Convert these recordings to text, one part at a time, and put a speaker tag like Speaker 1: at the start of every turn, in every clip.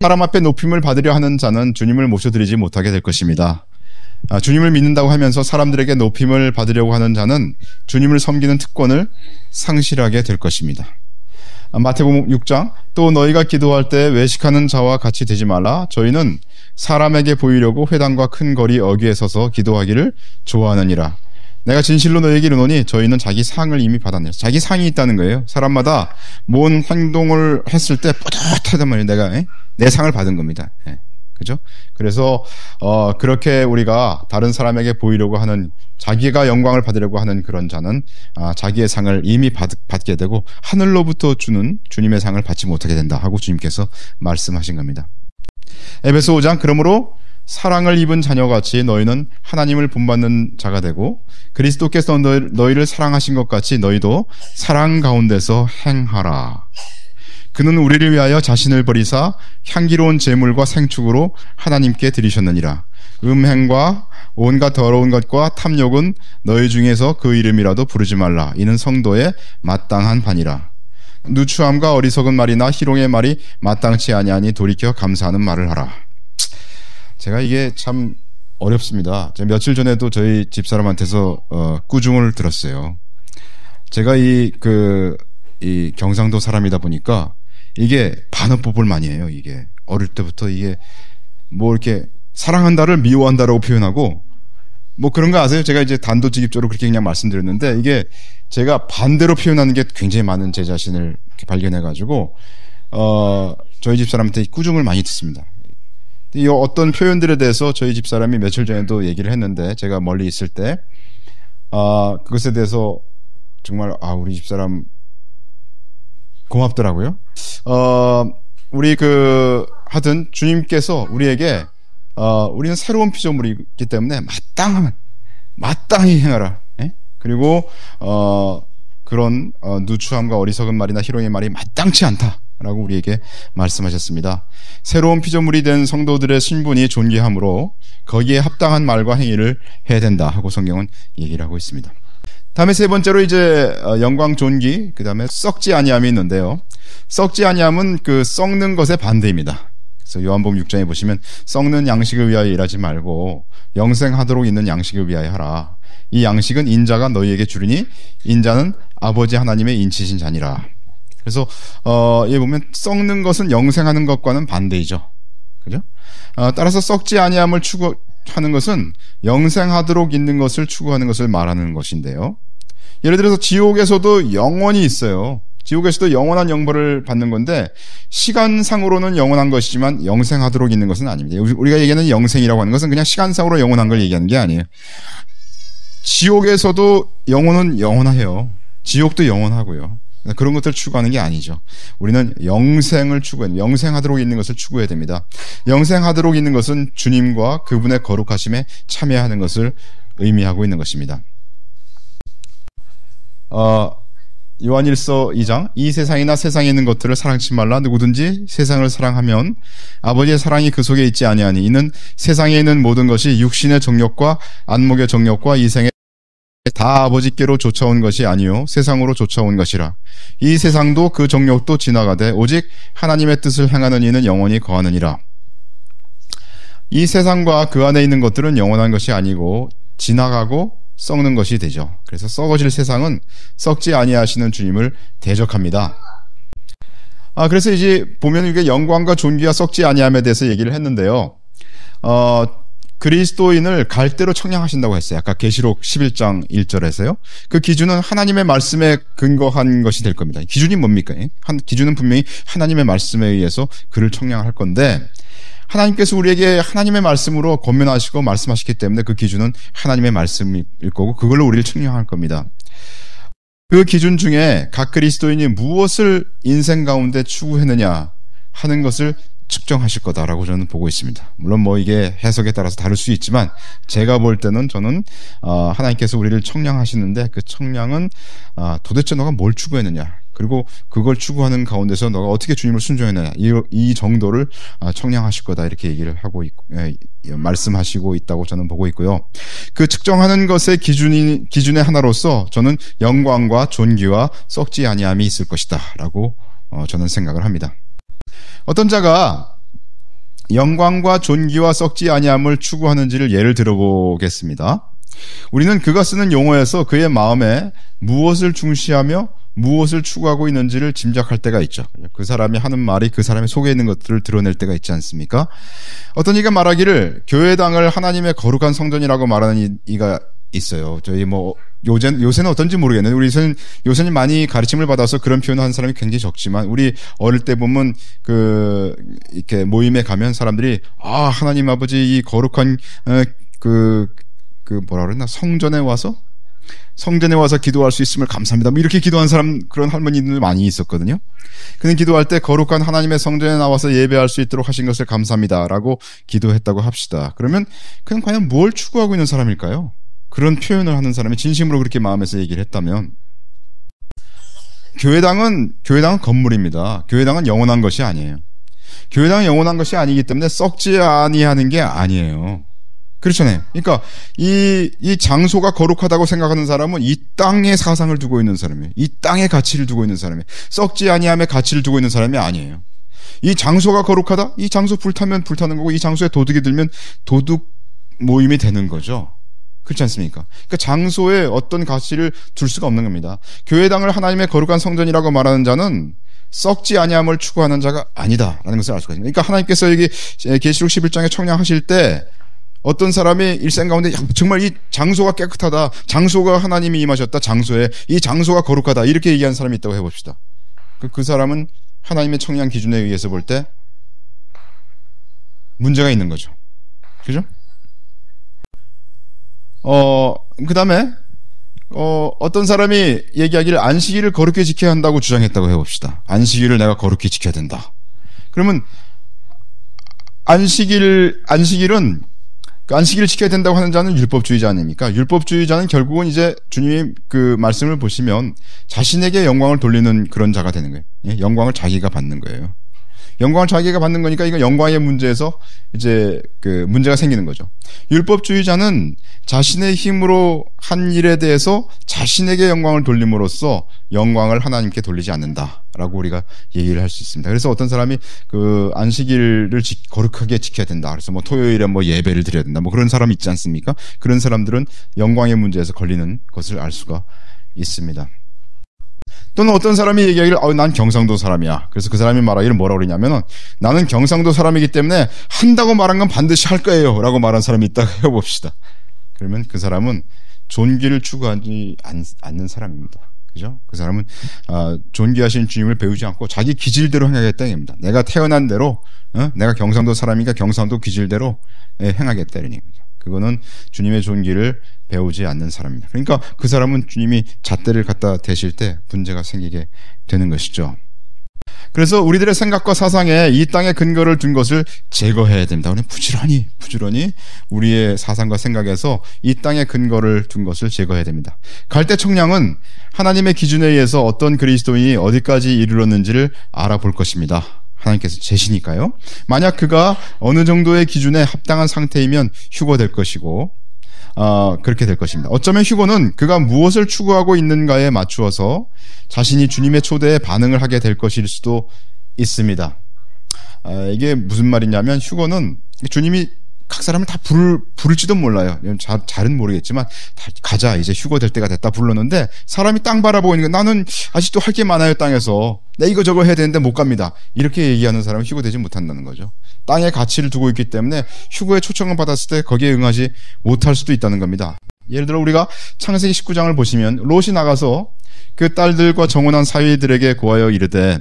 Speaker 1: 사람 앞에 높임을 받으려 하는 자는 주님을 모셔드리지 못하게 될 것입니다. 주님을 믿는다고 하면서 사람들에게 높임을 받으려고 하는 자는 주님을 섬기는 특권을 상실하게 될 것입니다. 마태복음 6장, 또 너희가 기도할 때 외식하는 자와 같이 되지 말라. 저희는 사람에게 보이려고 회당과 큰 거리 어귀에 서서 기도하기를 좋아하느니라. 내가 진실로 너희에게 이르노니 저희는 자기 상을 이미 받았느니라. 자기 상이 있다는 거예요. 사람마다 뭔 행동을 했을 때 뿌듯하단 말이에요. 내가 내 상을 받은 겁니다. 그죠? 그래서 그렇게 우리가 다른 사람에게 보이려고 하는, 자기가 영광을 받으려고 하는 그런 자는 자기의 상을 이미 받게 되고 하늘로부터 주는 주님의 상을 받지 못하게 된다 하고 주님께서 말씀하신 겁니다. 에베소 5장, 그러므로 사랑을 입은 자녀같이 너희는 하나님을 본받는 자가 되고 그리스도께서 너희를 사랑하신 것 같이 너희도 사랑 가운데서 행하라. 그는 우리를 위하여 자신을 버리사 향기로운 제물과 생축으로 하나님께 드리셨느니라. 음행과 온갖 더러운 것과 탐욕은 너희 중에서 그 이름이라도 부르지 말라. 이는 성도의 마땅한 바니라. 누추함과 어리석은 말이나 희롱의 말이 마땅치 아니하니 돌이켜 감사하는 말을 하라. 제가 이게 참 어렵습니다. 제가 며칠 전에도 저희 집사람한테서 꾸중을 들었어요. 제가 이 경상도 사람이다 보니까 이게 반어법을 많이 해요. 이게 어릴 때부터 이게 뭐 이렇게 사랑한다를 미워한다라고 표현하고 뭐 그런 거 아세요? 제가 이제 단도직입적으로 그렇게 그냥 말씀드렸는데 이게 제가 반대로 표현하는 게 굉장히 많은 제 자신을 이렇게 발견해가지고 저희 집사람한테 꾸중을 많이 듣습니다. 이 어떤 표현들에 대해서 저희 집사람이 며칠 전에도 얘기를 했는데 제가 멀리 있을 때 그것에 대해서 정말 우리 집사람 고맙더라고요. 우리 하여튼 주님께서 우리에게 우리는 새로운 피조물이기 때문에 마땅히 행하라. 그리고 그런 누추함과 어리석은 말이나 희롱의 말이 마땅치 않다라고 우리에게 말씀하셨습니다. 새로운 피조물이 된 성도들의 신분이 존귀하므로 거기에 합당한 말과 행위를 해야 된다 하고 성경은 얘기를 하고 있습니다. 다음에 세 번째로 이제 영광 존귀, 그 다음에 썩지 아니함이 있는데요. 썩지 아니함은 썩는 것의 반대입니다. 그래서 요한복음 6장에 보시면 썩는 양식을 위하여 일하지 말고 영생하도록 있는 양식을 위하여 하라. 이 양식은 인자가 너희에게 주리니 인자는 아버지 하나님의 인치신 자니라. 그래서 여기 보면 썩는 것은 영생하는 것과는 반대이죠. 그죠? 따라서 썩지 아니함을 추구하는 것은 영생하도록 있는 것을 추구하는 것을 말하는 것인데요. 예를 들어서 지옥에서도 영원히 있어요. 지옥에서도 영원한 영벌을 받는 건데 시간상으로는 영원한 것이지만 영생하도록 있는 것은 아닙니다. 우리가 얘기하는 영생이라고 하는 것은 그냥 시간상으로 영원한 걸 얘기하는 게 아니에요. 지옥에서도 영혼은 영원해요. 지옥도 영원하고요. 그런 것들을 추구하는 게 아니죠. 우리는 영생을 추구해야, 영생하도록 있는 것을 추구해야 됩니다. 영생하도록 있는 것은 주님과 그분의 거룩하심에 참여하는 것을 의미하고 있는 것입니다. 요한일서 2장, 이 세상이나 세상에 있는 것들을 사랑치 말라. 누구든지 세상을 사랑하면 아버지의 사랑이 그 속에 있지 아니하니 이는 세상에 있는 모든 것이 육신의 정욕과 안목의 정욕과 이생의 다 아버지께로 쫓아온 것이 아니요 세상으로 쫓아온 것이라. 이 세상도 그 정욕도 지나가되 오직 하나님의 뜻을 행하는 이는 영원히 거하느니라. 이 세상과 그 안에 있는 것들은 영원한 것이 아니고 지나가고 썩는 것이 되죠. 그래서 썩어질 세상은 썩지 아니하시는 주님을 대적합니다. 그래서 이제 보면 이게 영광과 존귀와 썩지 아니함에 대해서 얘기를 했는데요. 그리스도인을 갈대로 청량하신다고 했어요. 아까 계시록 11장 1절에서요. 그 기준은 하나님의 말씀에 근거한 것이 될 겁니다. 기준이 뭡니까? 기준은 분명히 하나님의 말씀에 의해서 그를 청량할 건데 하나님께서 우리에게 하나님의 말씀으로 권면하시고 말씀하시기 때문에 그 기준은 하나님의 말씀일 거고 그걸로 우리를 청량할 겁니다. 그 기준 중에 각 그리스도인이 무엇을 인생 가운데 추구했느냐 하는 것을 측정하실 거다라고 저는 보고 있습니다. 물론 이게 해석에 따라서 다를 수 있지만 제가 볼 때는 저는 하나님께서 우리를 청량하시는데 그 청량은 도대체 너가 뭘 추구했느냐, 그리고 그걸 추구하는 가운데서 너가 어떻게 주님을 순종했느냐, 이 정도를 청량하실 거다 이렇게 얘기를 하고 있고 말씀하시고 있다고 저는 보고 있고요. 그 측정하는 것의 기준의 하나로서 저는 영광과 존귀와 썩지 아니함이 있을 것이다 라고 저는 생각을 합니다. 어떤 자가 영광과 존귀와 썩지 아니함을 추구하는지를 예를 들어보겠습니다. 우리는 그가 쓰는 용어에서 그의 마음에 무엇을 중시하며 무엇을 추구하고 있는지를 짐작할 때가 있죠. 그 사람이 하는 말이 그 사람의 속에 있는 것들을 드러낼 때가 있지 않습니까? 어떤 이가 말하기를 교회당을 하나님의 거룩한 성전이라고 말하는 이가 있어요. 저희 요새는 어떤지 모르겠는데 요새는 많이 가르침을 받아서 그런 표현을 하는 사람이 굉장히 적지만 우리 어릴 때 보면 이렇게 모임에 가면 사람들이 하나님 아버지 이 거룩한 뭐라 그랬나 성전에 와서 기도할 수 있음을 감사합니다. 이렇게 기도한 사람, 그런 할머니들 많이 있었거든요. 그는 기도할 때 거룩한 하나님의 성전에 나와서 예배할 수 있도록 하신 것을 감사합니다라고 기도했다고 합시다. 그러면 그는 과연 뭘 추구하고 있는 사람일까요? 그런 표현을 하는 사람이 진심으로 그렇게 마음에서 얘기를 했다면, 교회당은 건물입니다. 교회당은 영원한 것이 아니에요. 교회당은 영원한 것이 아니기 때문에 썩지 아니하는 게 아니에요. 그렇잖아요. 그러니까 이 장소가 거룩하다고 생각하는 사람은 이 땅의 사상을 두고 있는 사람이에요. 이 땅의 가치를 두고 있는 사람이에요. 썩지 아니함의 가치를 두고 있는 사람이 아니에요. 이 장소가 거룩하다? 이 장소 불타면 불타는 거고, 이 장소에 도둑이 들면 도둑 모임이 되는 거죠. 그렇지 않습니까? 그러니까 장소에 어떤 가치를 둘 수가 없는 겁니다. 교회당을 하나님의 거룩한 성전이라고 말하는 자는 썩지 아니함을 추구하는 자가 아니다라는 것을 알 수가 있습니다. 그러니까 하나님께서 여기 계시록 11장에 청량하실 때 어떤 사람이 일생 가운데 정말 이 장소가 깨끗하다, 장소가 하나님이 임하셨다, 장소에 이 장소가 거룩하다, 이렇게 얘기하는 사람이 있다고 해봅시다. 그 사람은 하나님의 청량 기준에 의해서 볼 때 문제가 있는 거죠. 그죠? 그 다음에 어떤 사람이 얘기하기를 안식일을 거룩히 지켜야 한다고 주장했다고 해봅시다. 안식일을 내가 거룩히 지켜야 된다. 그러면 안식일을 지켜야 된다고 하는 자는 율법주의자 아닙니까? 율법주의자는 결국은 이제 주님이 그 말씀을 보시면 자신에게 영광을 돌리는 그런 자가 되는 거예요. 예? 영광을 자기가 받는 거예요. 영광을 자기가 받는 거니까 이거 영광의 문제에서 이제 그 문제가 생기는 거죠. 율법주의자는 자신의 힘으로 한 일에 대해서 자신에게 영광을 돌림으로써 영광을 하나님께 돌리지 않는다라고 우리가 얘기를 할 수 있습니다. 그래서 어떤 사람이 그 안식일을 거룩하게 지켜야 된다. 그래서 토요일에 예배를 드려야 된다. 그런 사람 있지 않습니까? 그런 사람들은 영광의 문제에서 걸리는 것을 알 수가 있습니다. 또는 어떤 사람이 얘기하기를 난 경상도 사람이야. 그래서 그 사람이 말하기를 뭐라고 그러냐면은 나는 경상도 사람이기 때문에 한다고 말한 건 반드시 할 거예요 라고 말한 사람이 있다고 해봅시다. 그러면 그 사람은 존귀를 추구하지 않는 사람입니다. 그죠? 그 사람은 존귀하신 주님을 배우지 않고 자기 기질대로 행하겠다는 겁니다. 내가 태어난 대로 내가 경상도 사람이니까 경상도 기질대로 행하겠다는 얘기입니다. 그거는 주님의 존귀를 배우지 않는 사람입니다. 그러니까 그 사람은 주님이 잣대를 갖다 대실 때 문제가 생기게 되는 것이죠. 그래서 우리들의 생각과 사상에 이 땅의 근거를 둔 것을 제거해야 됩니다. 우리는 부지런히 우리의 사상과 생각에서 이 땅의 근거를 둔 것을 제거해야 됩니다. 갈대 청량은 하나님의 기준에 의해서 어떤 그리스도인이 어디까지 이르렀는지를 알아볼 것입니다. 하나님께서 재시니까요. 만약 그가 어느 정도의 기준에 합당한 상태이면 휴거될 것이고 그렇게 될 것입니다. 어쩌면 휴거는 그가 무엇을 추구하고 있는가에 맞추어서 자신이 주님의 초대에 반응을 하게 될 것일 수도 있습니다. 이게 무슨 말이냐면 휴거는 주님이 각 사람을 다 부를지도 몰라요. 잘은 모르겠지만 가자 이제 휴거 될 때가 됐다 불렀는데 사람이 땅 바라보니까 나는 아직도 할 게 많아요 땅에서 내 이거 저거 해야 되는데 못 갑니다. 이렇게 얘기하는 사람은 휴거되지 못한다는 거죠. 땅의 가치를 두고 있기 때문에 휴거의 초청을 받았을 때 거기에 응하지 못할 수도 있다는 겁니다. 예를 들어 우리가 창세기 19장을 보시면 롯이 나가서 그 딸들과 정혼한 사위들에게 고하여 이르되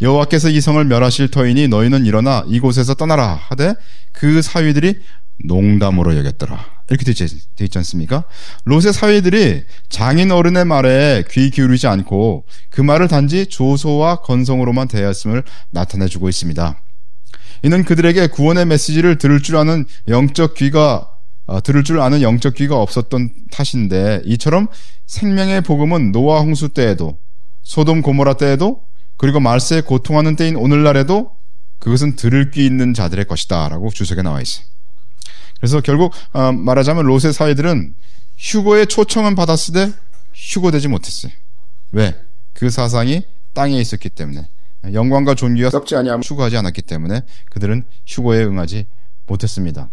Speaker 1: 여호와께서 이 성을 멸하실 터이니 너희는 일어나 이곳에서 떠나라 하되 그 사위들이 농담으로 여겼더라. 이렇게 되어 있지 않습니까? 롯의 사위들이 장인 어른의 말에 귀 기울이지 않고 그 말을 단지 조소와 건성으로만 대하였음을 나타내주고 있습니다. 이는 그들에게 구원의 메시지를 들을 줄 아는 영적 귀가 없었던 탓인데 이처럼 생명의 복음은 노아 홍수 때에도 소돔 고모라 때에도 그리고 말세에 고통하는 때인 오늘날에도 그것은 들을 귀 있는 자들의 것이다 라고 주석에 나와 있어요. 그래서 결국 말하자면 롯의 사위들은 휴거의 초청은 받았을 때 휴거되지 못했어요. 왜? 그 사상이 땅에 있었기 때문에 영광과 존귀가 썩지 아니함을 추구하지 않았기 때문에 그들은 휴거에 응하지 못했습니다.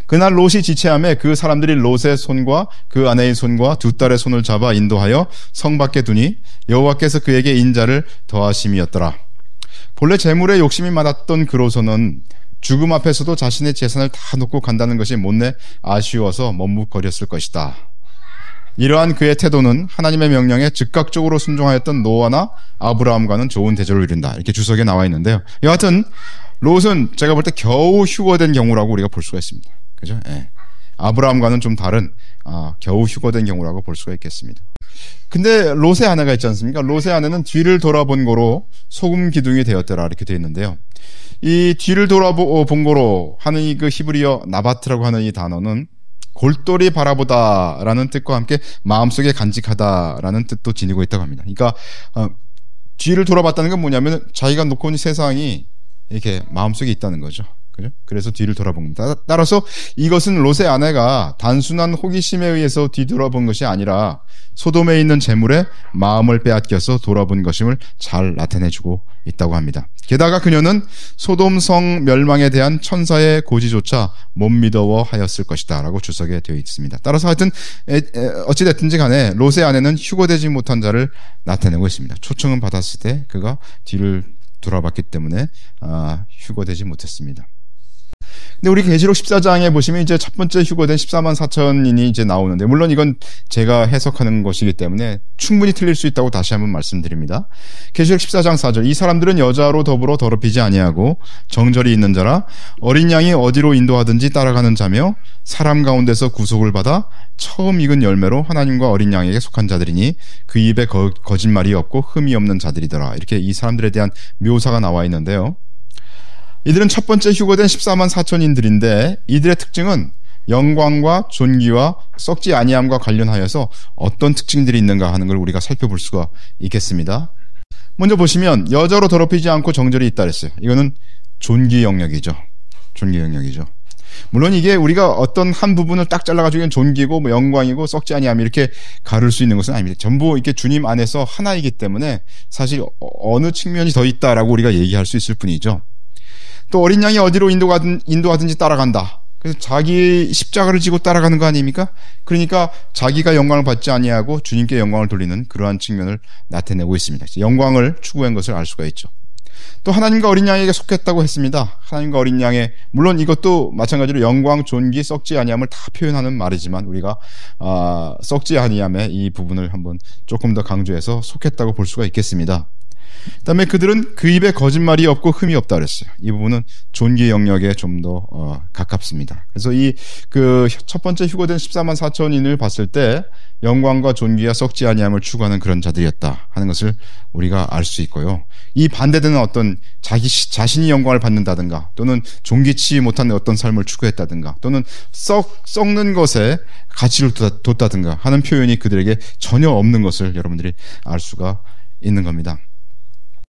Speaker 1: 그날 롯이 지체함에 그 사람들이 롯의 손과 그 아내의 손과 두 딸의 손을 잡아 인도하여 성 밖에 두니 여호와께서 그에게 인자를 더하심이었더라. 본래 재물에 욕심이 많았던 그로서는 죽음 앞에서도 자신의 재산을 다 놓고 간다는 것이 못내 아쉬워서 머뭇거렸을 것이다. 이러한 그의 태도는 하나님의 명령에 즉각적으로 순종하였던 노아나 아브라함과는 좋은 대조를 이룬다. 이렇게 주석에 나와 있는데요. 여하튼 롯은 제가 볼 때 겨우 휴거된 경우라고 우리가 볼 수가 있습니다. 그죠? 예. 아브라함과는 좀 다른 겨우 휴거된 경우라고 볼 수가 있겠습니다. 근데 롯의 아내가 있지 않습니까? 롯의 아내는 뒤를 돌아본 거로 소금 기둥이 되었더라 이렇게 되어 있는데요. 이 뒤를 돌아본 거로 하는 이 그 히브리어 나바트라고 하는 이 단어는 골똘히 바라보다라는 뜻과 함께 마음속에 간직하다라는 뜻도 지니고 있다고 합니다. 그러니까 뒤를 돌아봤다는 건 뭐냐면 자기가 놓고 온 세상이 이렇게 마음속에 있다는 거죠. 그죠? 그래서 뒤를 돌아본 겁니다. 따라서 이것은 롯의 아내가 단순한 호기심에 의해서 뒤돌아본 것이 아니라 소돔에 있는 재물에 마음을 빼앗겨서 돌아본 것임을 잘 나타내주고 있다고 합니다. 게다가 그녀는 소돔 성 멸망에 대한 천사의 고지조차 못 믿어하였을 것이다 라고 주석에 되어 있습니다. 따라서 하여튼 어찌됐든지 간에 롯의 아내는 휴거되지 못한 자를 나타내고 있습니다. 초청은 받았을 때 그가 뒤를 돌아봤기 때문에 휴거되지 못했습니다. 근데 우리 계시록 14장에 보시면 이제 첫 번째 휴거된 14만 4천인이 이제 나오는데, 물론 이건 제가 해석하는 것이기 때문에 충분히 틀릴 수 있다고 다시 한번 말씀드립니다. 계시록 14장 4절, 이 사람들은 여자로 더불어 더럽히지 아니하고 정절이 있는 자라 어린 양이 어디로 인도하든지 따라가는 자며 사람 가운데서 구속을 받아 처음 익은 열매로 하나님과 어린 양에게 속한 자들이니 그 입에 거짓말이 없고 흠이 없는 자들이더라. 이렇게 이 사람들에 대한 묘사가 나와 있는데요. 이들은 첫 번째 휴거된 14만 4천인들인데 이들의 특징은 영광과 존귀와 썩지 아니함과 관련하여서 어떤 특징들이 있는가 하는 걸 우리가 살펴볼 수가 있겠습니다. 먼저 보시면 여자로 더럽히지 않고 정절이 있다 그랬어요. 이거는 존귀 영역이죠. 존귀 영역이죠. 물론 이게 우리가 어떤 한 부분을 딱 잘라가지고 존귀고 뭐 영광이고 썩지 아니함 이렇게 가를 수 있는 것은 아닙니다. 전부 이렇게 주님 안에서 하나이기 때문에 사실 어느 측면이 더 있다라고 우리가 얘기할 수 있을 뿐이죠. 또 어린 양이 어디로 인도하든지 따라간다. 그래서 자기 십자가를 지고 따라가는 거 아닙니까? 그러니까 자기가 영광을 받지 아니하고 주님께 영광을 돌리는 그러한 측면을 나타내고 있습니다. 영광을 추구한 것을 알 수가 있죠. 또 하나님과 어린 양에게 속했다고 했습니다. 하나님과 어린 양에, 물론 이것도 마찬가지로 영광, 존귀, 썩지 아니함을 다 표현하는 말이지만 우리가 썩지 아니함의 이 부분을 한번 조금 더 강조해서 속했다고 볼 수가 있겠습니다. 그다음에 그들은 그 입에 거짓말이 없고 흠이 없다 그랬어요. 이 부분은 존귀 영역에 좀 더 가깝습니다. 그래서 이 그 첫 번째 휴거된 14만 4천인을 봤을 때 영광과 존귀와 썩지 아니함을 추구하는 그런 자들이었다 하는 것을 우리가 알 수 있고요. 이 반대되는 어떤 자신이 영광을 받는다든가 또는 존귀치 못한 어떤 삶을 추구했다든가 또는 썩는 것에 가치를 뒀다든가 하는 표현이 그들에게 전혀 없는 것을 여러분들이 알 수가 있는 겁니다.